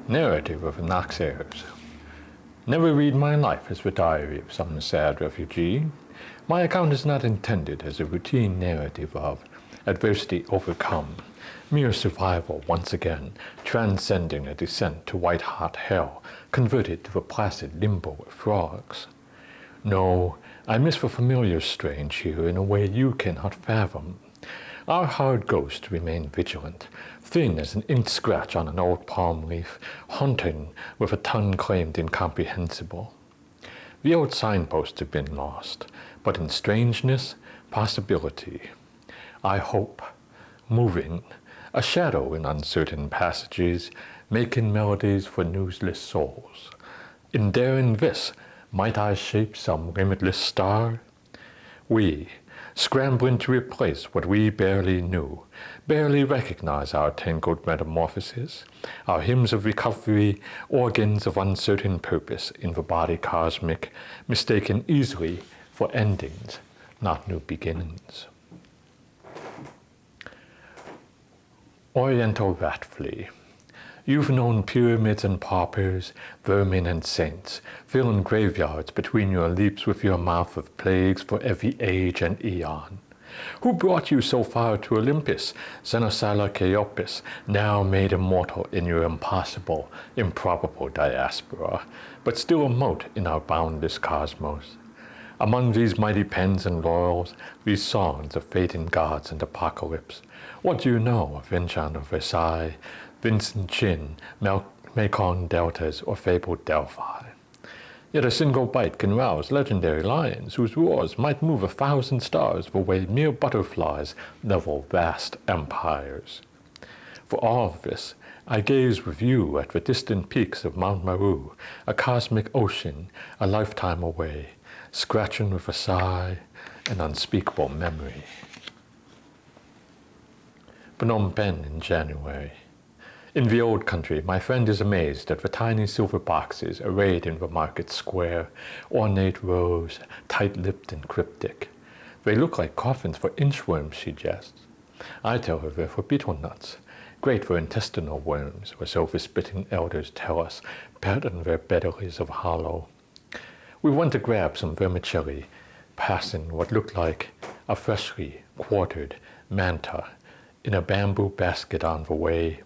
Narrative of Naxxers. Never read my life as the diary of some sad refugee. My account is not intended as a routine narrative of adversity overcome, mere survival once again, transcending a descent to white-hot hell, converted to a placid limbo of frogs. No, I miss the familiar strange here in a way you cannot fathom. Our hard ghosts remain vigilant, thin as an ink scratch on an old palm leaf, haunting with a tongue claimed incomprehensible. The old signposts have been lost, but in strangeness, possibility. I hope, moving, a shadow in uncertain passages, making melodies for newsless souls. In daring this, might I shape some limitless star? We, scrambling to replace what we barely knew, barely recognize our tangled metamorphosis, our hymns of recovery, organs of uncertain purpose in the body cosmic, mistaken easily for endings, not new beginnings. Oriental rat flea. You've known pyramids and paupers, vermin and saints, filling graveyards between your leaps with your mouth of plagues for every age and eon. Who brought you so far to Olympus, Xenocyla now made immortal in your impossible, improbable diaspora, but still a mote in our boundless cosmos? Among these mighty pens and laurels, these songs of fading gods and apocalypse, what do you know of Vincent of Versailles, Vincent Chin, Mekong deltas, or fabled Delphi? Yet a single bite can rouse legendary lions whose roars might move 1,000 stars the way mere butterflies level vast empires. For all of this, I gaze with you at the distant peaks of Mount Meru, a cosmic ocean, a lifetime away, scratching with a sigh, an unspeakable memory. Phnom Penh in January. In the old country, my friend is amazed at the tiny silver boxes arrayed in the market square, ornate rows, tight-lipped and cryptic. They look like coffins for inchworms, she jests. I tell her they're for betel nuts, great for intestinal worms, or so the spitting elders tell us, pattern their bellies of hollow. We went to grab some vermicelli, passing what looked like a freshly quartered manta in a bamboo basket on the way,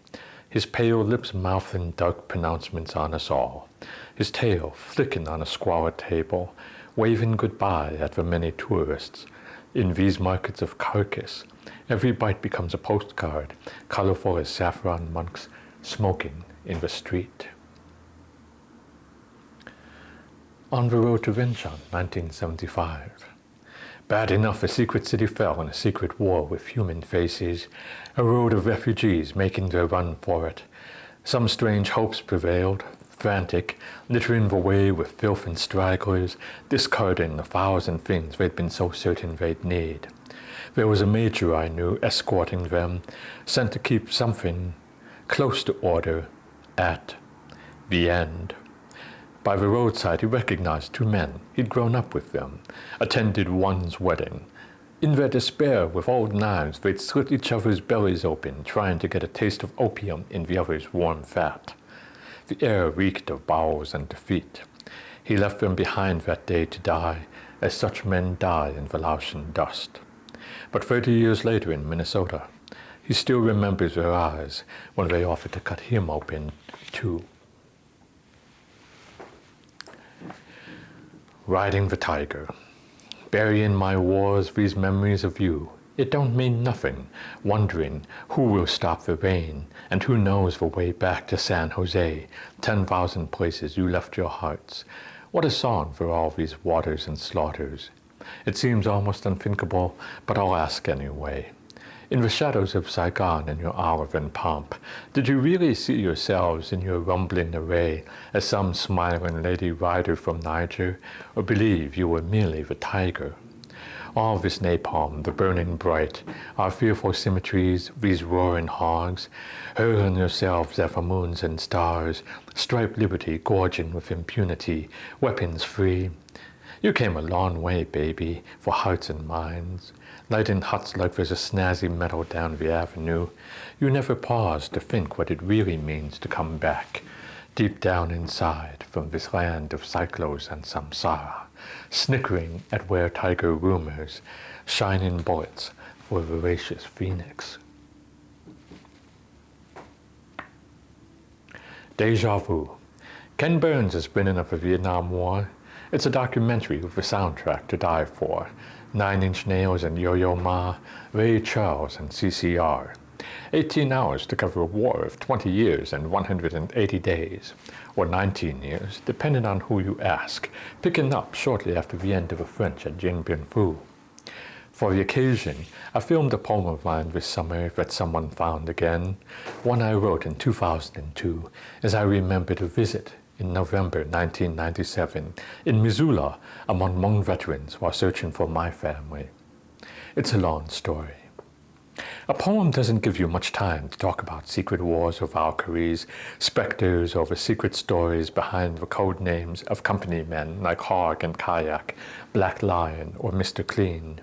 his pale lips mouthing dark pronouncements on us all, his tail flicking on a squalid table, waving goodbye at the many tourists. In these markets of carcass, every bite becomes a postcard, colorful as saffron monks smoking in the street. On the road to Vientiane, 1975. Bad enough a secret city fell in a secret war with human faces, a road of refugees making their run for it. Some strange hopes prevailed, frantic, littering the way with filth and stragglers, discarding the 1,000 things they'd been so certain they'd need. There was a major I knew escorting them, sent to keep something close to order at the end. By the roadside, he recognized 2 men. He'd grown up with them, attended one's wedding. In their despair, with old knives, they'd slit each other's bellies open, trying to get a taste of opium in the other's warm fat. The air reeked of bowels and defeat. He left them behind that day to die, as such men die in the Laotian dust. But 30 years later in Minnesota, he still remembers their eyes when they offered to cut him open too. Riding the tiger. Bury in my wars these memories of you. It don't mean nothing, wondering who will stop the rain, and who knows the way back to San Jose, 10,000 places you left your hearts. What a song for all these waters and slaughters. It seems almost unthinkable, but I'll ask anyway. In the shadows of Saigon in your olive and pomp, did you really see yourselves in your rumbling array as some smiling lady rider from Niger, or believe you were merely the tiger? All this napalm, the burning bright, our fearful symmetries, these roaring hogs, hurling yourselves at the moons and stars, striped liberty gorging with impunity, weapons free. You came a long way, baby, for hearts and minds. Lighting huts like there's a snazzy meadow down the avenue. You never pause to think what it really means to come back. deep down inside from this land of cyclos and samsara, snickering at where tiger rumors shine in bullets for a voracious phoenix. Deja vu. Ken Burns is winning of the Vietnam War. It's a documentary with a soundtrack to die for. 9 Inch Nails and Yo-Yo Ma, Ray Charles and CCR. 18 hours to cover a war of 20 years and 180 days, or 19 years, depending on who you ask, picking up shortly after the end of the French at Dien Bien Phu. For the occasion, I filmed a poem of mine this summer that someone found again, one I wrote in 2002 as I remembered a visit in November 1997 in Missoula among Hmong veterans while searching for my family. It's a long story. A poem doesn't give you much time to talk about secret wars or Valkyries, specters over secret stories behind the code names of company men like Hog and Kayak, Black Lion, or Mr. Clean.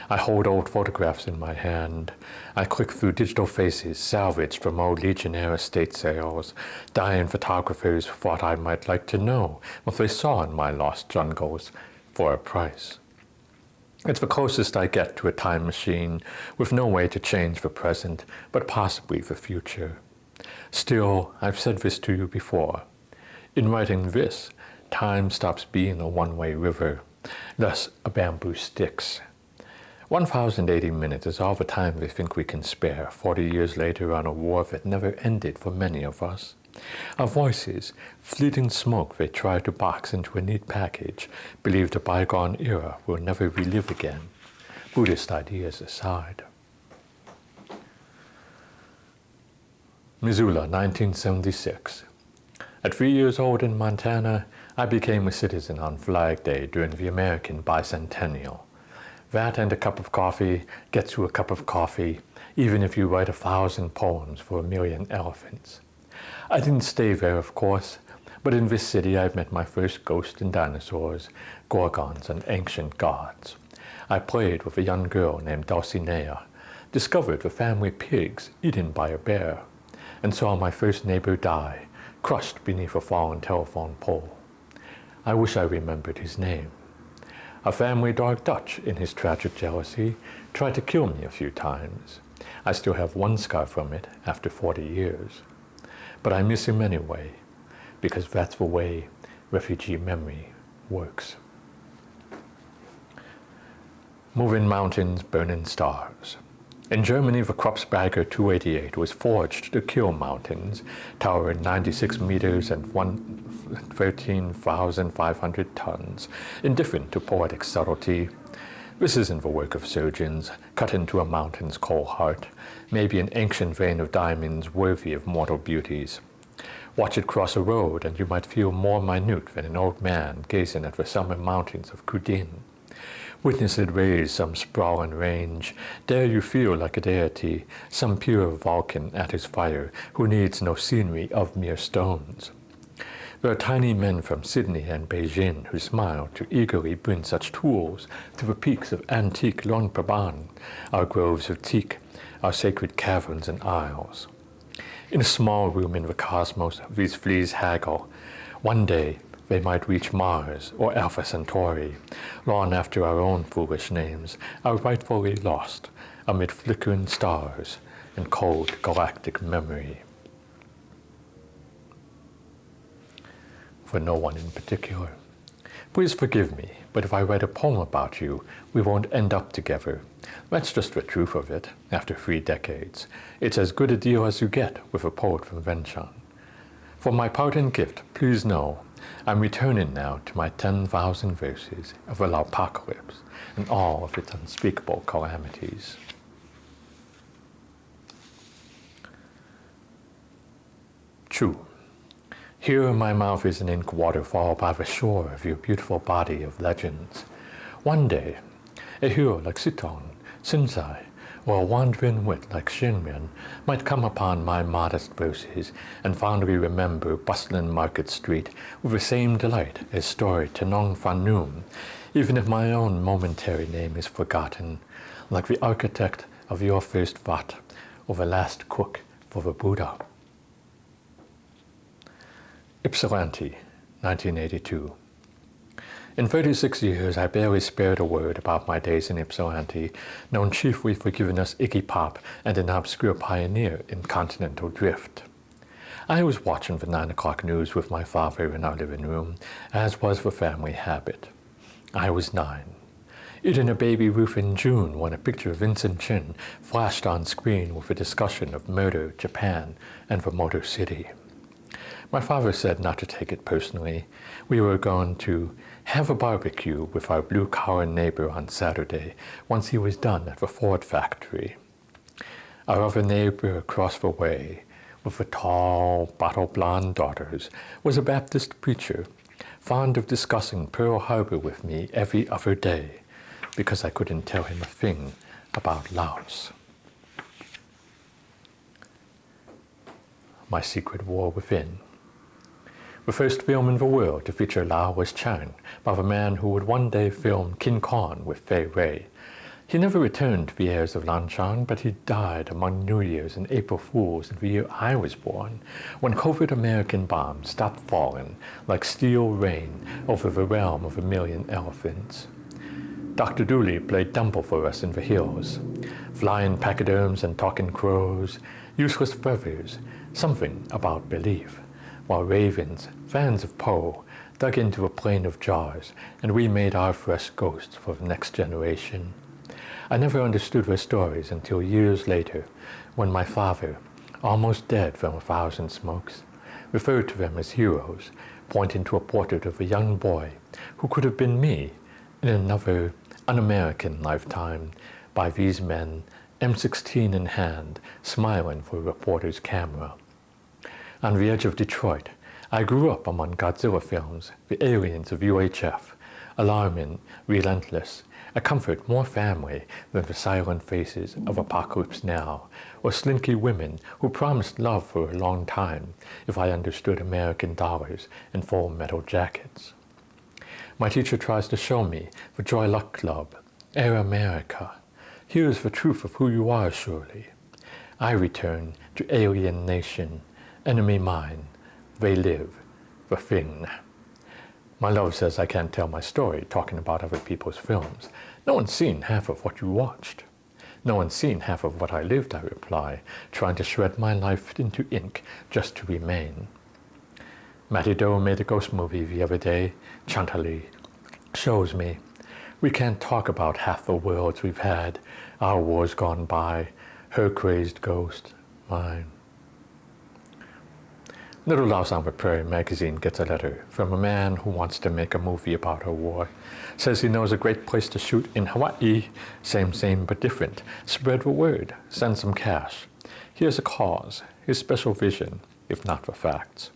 I hold old photographs in my hand. I click through digital faces salvaged from old Legionnaire estate sales. Dying photographers thought I might like to know what they saw in my lost jungles for a price. It's the closest I get to a time machine with no way to change the present, but possibly the future. Still, I've said this to you before. In writing this, time stops being a one-way river, thus a bamboo sticks. 1,080 minutes is all the time they think we can spare 40 years later on a war that never ended for many of us. Our voices, fleeting smoke they try to box into a neat package, believe the bygone era will never relive again, Buddhist ideas aside. Missoula, 1976. At 3 years old in Montana, I became a citizen on Flag Day during the American bicentennial. That and a cup of coffee gets you a cup of coffee, even if you write 1,000 poems for 1,000,000 elephants. I didn't stay there, of course, but in this city I met my first ghosts and dinosaurs, gorgons and ancient gods. I played with a young girl named Dulcinea, discovered the family pigs eaten by a bear, and saw my first neighbor die, crushed beneath a fallen telephone pole. I wish I remembered his name. A family dog Dutch, in his tragic jealousy, tried to kill me a few times. I still have one scar from it after 40 years. But I miss him anyway, because that's the way refugee memory works. Moving mountains, burning stars. In Germany, the Kruppsberger 288 was forged to kill mountains, towering 96 meters and 13,500 tons, indifferent to poetic subtlety. This isn't the work of surgeons, cut into a mountain's coal heart, maybe an ancient vein of diamonds worthy of mortal beauties. Watch it cross a road, and you might feel more minute than an old man gazing at the summer mountains of Kudin. Witness it raise some sprawling range, dare you feel like a deity, some pure Vulcan at his fire, who needs no scenery of mere stones. There are tiny men from Sydney and Beijing who smile to eagerly bring such tools to the peaks of antique Luang Prabang, our groves of teak, our sacred caverns and aisles. In a small room in the cosmos, these fleas haggle. One day, they might reach Mars or Alpha Centauri, long after our own foolish names are rightfully lost amid flickering stars and cold galactic memory. For no one in particular. Please forgive me, but if I write a poem about you, we won't end up together. That's just the truth of it, after 3 decades. It's as good a deal as you get with a poet from Venshan. For my parting gift, please know, I'm returning now to my 10,000 verses of the Laopacalypse and all of its unspeakable calamities. Chu. Here my mouth is an ink waterfall by the shore of your beautiful body of legends. One day, a hero like Sitong, Sinzai, or a wandering wit like Xinmian might come upon my modest verses and fondly remember bustling Market Street with the same delight as story Tenong Fanum, even if my own momentary name is forgotten, like the architect of your first vat or the last cook for the Buddha. Ypsilanti, 1982. In 36 years, I barely spared a word about my days in Ypsilanti, known chiefly for giving us Iggy Pop and an obscure pioneer in continental drift. I was watching the 9 o'clock news with my father in our living room, as was the family habit. I was 9. Eating a baby Ruth in June when a picture of Vincent Chin flashed on screen with a discussion of murder, Japan, and the Motor City. My father said not to take it personally. We were going to have a barbecue with our blue-collar neighbor on Saturday once he was done at the Ford factory. Our other neighbor across the way, with the tall, bottle-blonde daughters, was a Baptist preacher, fond of discussing Pearl Harbor with me every other day, because I couldn't tell him a thing about Laos. My secret war within. The first film in the world to feature Lao was Chang, by the man who would one day film King Kong with Fei Wei. He never returned to the airs of Lanchang, but he died among New Year's and April Fools in the year I was born, when covert American bombs stopped falling like steel rain over the realm of a million elephants. Dr. Dooley played Dumbo for us in the hills. Flying pachyderms and talking crows, useless feathers, something about belief. While ravens, fans of Poe, dug into a plain of jars, and we made our fresh ghosts for the next generation. I never understood their stories until years later, when my father, almost dead from 1,000 smokes, referred to them as heroes, pointing to a portrait of a young boy who could have been me in another un-American lifetime by these men, M16 in hand, smiling for a reporter's camera. On the edge of Detroit, I grew up among Godzilla films, the aliens of UHF, alarming, relentless, a comfort more family than the silent faces of Apocalypse Now, or slinky women who promised love for a long time if I understood American dollars and full metal jackets. My teacher tries to show me the Joy Luck Club, Air America. Here's the truth of who you are, surely. I return to Alien Nation, Enemy Mine, They Live, The Thing. My love says I can't tell my story talking about other people's films. No one's seen half of what you watched. No one's seen half of what I lived, I reply, trying to shred my life into ink just to remain. Matty Doe made a ghost movie the other day, Chantilly. Shows me. We can't talk about half the worlds we've had, our wars gone by, her crazed ghost, mine. Little Laos on the Prairie magazine gets a letter from a man who wants to make a movie about her war. Says he knows a great place to shoot in Hawaii. Same but different. Spread the word. Send some cash. Here's a cause, his special vision, if not the facts.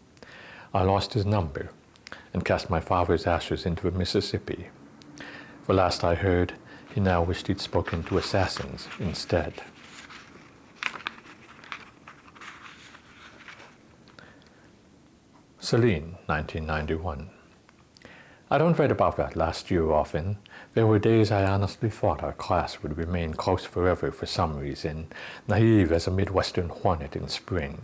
I lost his number and cast my father's ashes into the Mississippi. The last I heard, he now wished he'd spoken to assassins instead. Celine, 1991. I don't write about that last year often. There were days I honestly thought our class would remain close forever for some reason, naive as a Midwestern hornet in spring.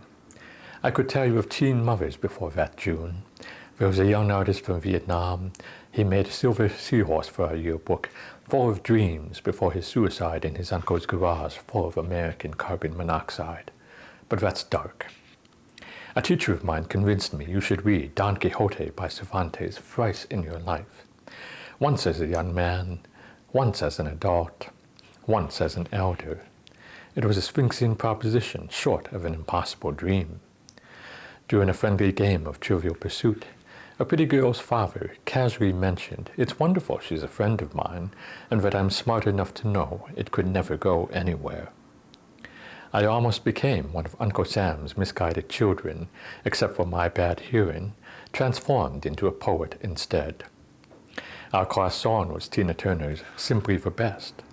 I could tell you of teen mothers before that June. There was a young artist from Vietnam. He made a silver seahorse for our yearbook, full of dreams before his suicide in his uncle's garage full of American carbon monoxide. But that's dark. A teacher of mine convinced me you should read Don Quixote by Cervantes thrice in your life. Once as a young man, once as an adult, once as an elder. It was a Sphinxian proposition short of an impossible dream. During a friendly game of Trivial Pursuit, a pretty girl's father casually mentioned it's wonderful she's a friend of mine and that I'm smart enough to know it could never go anywhere. I almost became one of Uncle Sam's misguided children, except for my bad hearing, transformed into a poet instead. Our class song was Tina Turner's Simply the Best.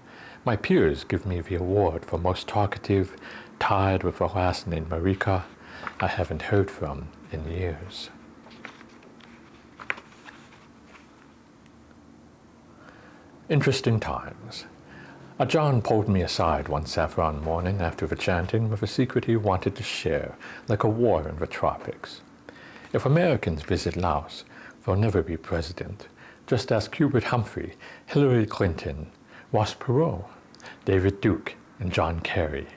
My peers give me the award for most talkative, tied with the last name Marika, I haven't heard from in years. Interesting times. A John pulled me aside one saffron morning after the chanting with a secret he wanted to share, like a war in the tropics. If Americans visit Laos, they'll never be president, just ask Hubert Humphrey, Hillary Clinton, Ross Perot, David Duke, and John Kerry.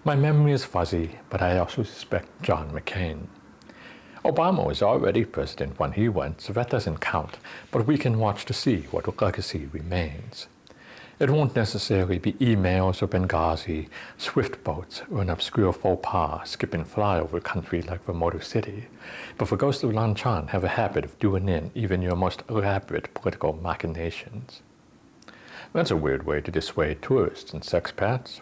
My memory is fuzzy, but I also suspect John McCain. Obama was already president when he went, so that doesn't count, but we can watch to see what legacy remains. It won't necessarily be emails or Benghazi, swift boats, or an obscure faux pas skipping flyover country like the Motor City, but the ghosts of Lanchan have a habit of doing in even your most elaborate political machinations. That's a weird way to dissuade tourists and sexpats.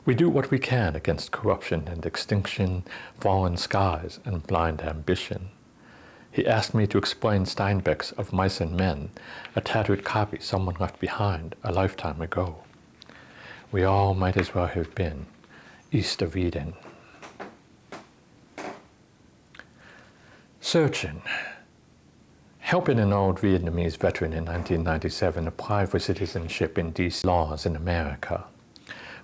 We do what we can against corruption and extinction, fallen skies, and blind ambition. He asked me to explain Steinbeck's Of Mice and Men, a tattered copy someone left behind a lifetime ago. We all might as well have been east of Eden. Searching. Helping an old Vietnamese veteran in 1997 apply for citizenship in D.C. laws in America.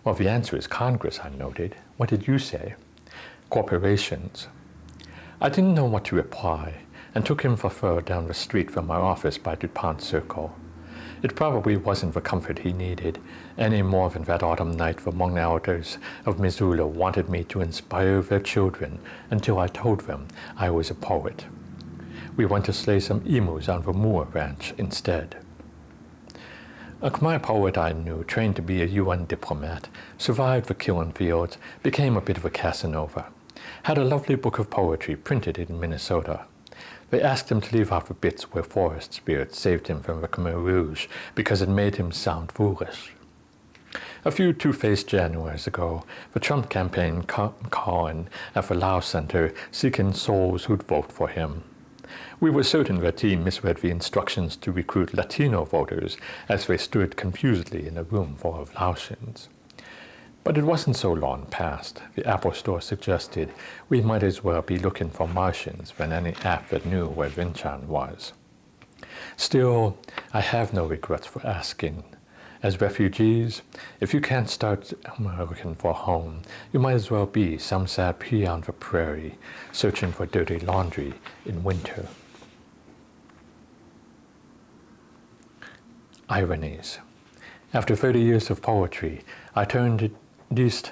Well, the answer is Congress, I noted. What did you say? Corporations. I didn't know what to reply, and took him for fur down the street from my office by DuPont Circle. It probably wasn't the comfort he needed, any more than that autumn night the Hmong elders of Missoula wanted me to inspire their children until I told them I was a poet. We went to slay some emus on the Moore Ranch instead. A Khmer poet I knew, trained to be a UN diplomat, survived the killing fields, became a bit of a Casanova, had a lovely book of poetry printed in Minnesota. They asked him to leave out the bits where forest spirits saved him from the Khmer Rouge because it made him sound foolish. A few two-faced Januaries ago, the Trump campaign calling at the SEALit Center seeking souls who'd vote for him. We were certain their team misread the instructions to recruit Latino voters as they stood confusedly in a room full of Laotians. But it wasn't so long past, the Apple Store suggested, we might as well be looking for Martians than any app that knew where Vinchan was. Still, I have no regrets for asking. As refugees, if you can't start looking for a home, you might as well be some sad pea on the prairie, searching for dirty laundry in winter. Ironies. After 30 years of poetry, I turned at least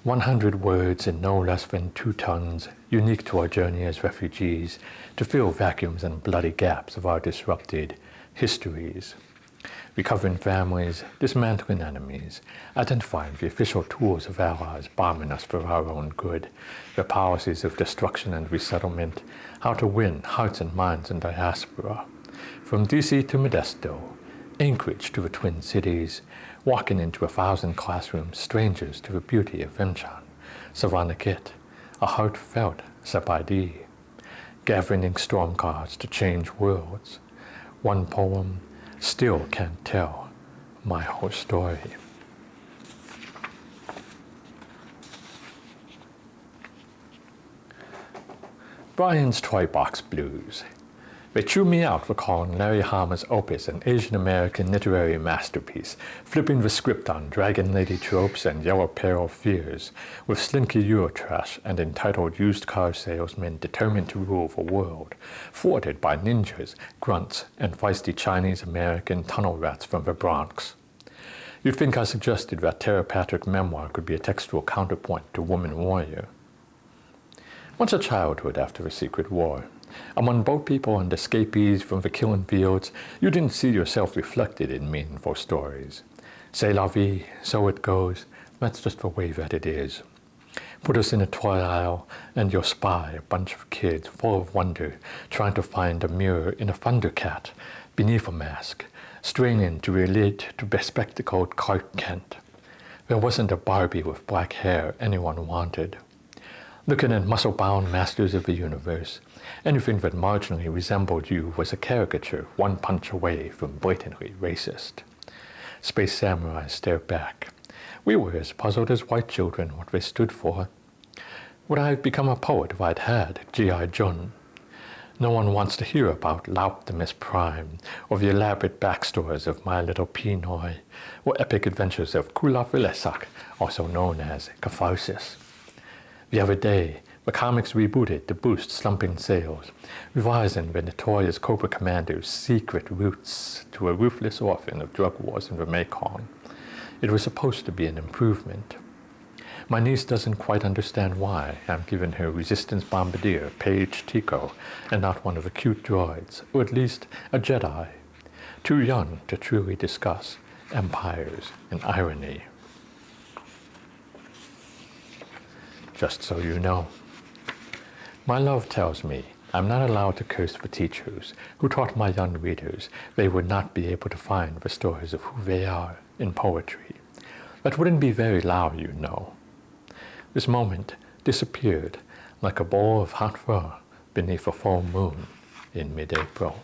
100 words in no less than 2 tons, unique to our journey as refugees, to fill vacuums and bloody gaps of our disrupted histories. Recovering families, dismantling enemies, identifying the official tools of allies bombing us for our own good, their policies of destruction and resettlement, how to win hearts and minds in diaspora. From D.C. to Modesto, Anchorage to the Twin Cities, walking into 1,000 classrooms, strangers to the beauty of Vinchan, Savannakhet, a heartfelt Sabadi, gathering storm clouds to change worlds. One poem still can't tell my whole story. Brian's Toy Box Blues. They threw me out for calling Larry Hama's opus an Asian American literary masterpiece, flipping the script on dragon lady tropes and yellow peril fears, with slinky Eurotrash and entitled used car salesmen determined to rule the world, thwarted by ninjas, grunts, and feisty Chinese American tunnel rats from the Bronx. You'd think I suggested that Tara Patrick memoir could be a textual counterpoint to Woman Warrior. Once a childhood after the Secret War, among boat people and escapees from the killing fields, you didn't see yourself reflected in meaningful stories. C'est la vie, so it goes, that's just the way that it is. Put us in a toy aisle, and you'll spy a bunch of kids full of wonder, trying to find a mirror in a Thundercat, beneath a mask, straining to relate to bespectacled Clark Kent. There wasn't a Barbie with black hair anyone wanted. Looking at muscle-bound masters of the universe, anything that marginally resembled you was a caricature one punch away from blatantly racist. Space samurai stared back. We were as puzzled as white children what they stood for. Would I have become a poet if I'd had G.I. Jun? No one wants to hear about Laoptimus Prime, or the elaborate backstories of My Little Pinoy, or epic adventures of Kula Vilesak, also known as Catharsis. The other day, The comics rebooted to boost slumping sales, revising the notorious Cobra Commando's secret roots to a ruthless orphan of drug wars in the Mekong. It was supposed to be an improvement. My niece doesn't quite understand why I'm giving her Resistance Bombardier Paige Tico and not one of the cute droids, or at least a Jedi, too young to truly discuss empires and irony. Just so you know, my love tells me I'm not allowed to curse the teachers who taught my young readers they would not be able to find the stories of who they are in poetry. That wouldn't be very loud, you know. This moment disappeared like a bowl of hot fur beneath a full moon in mid-April.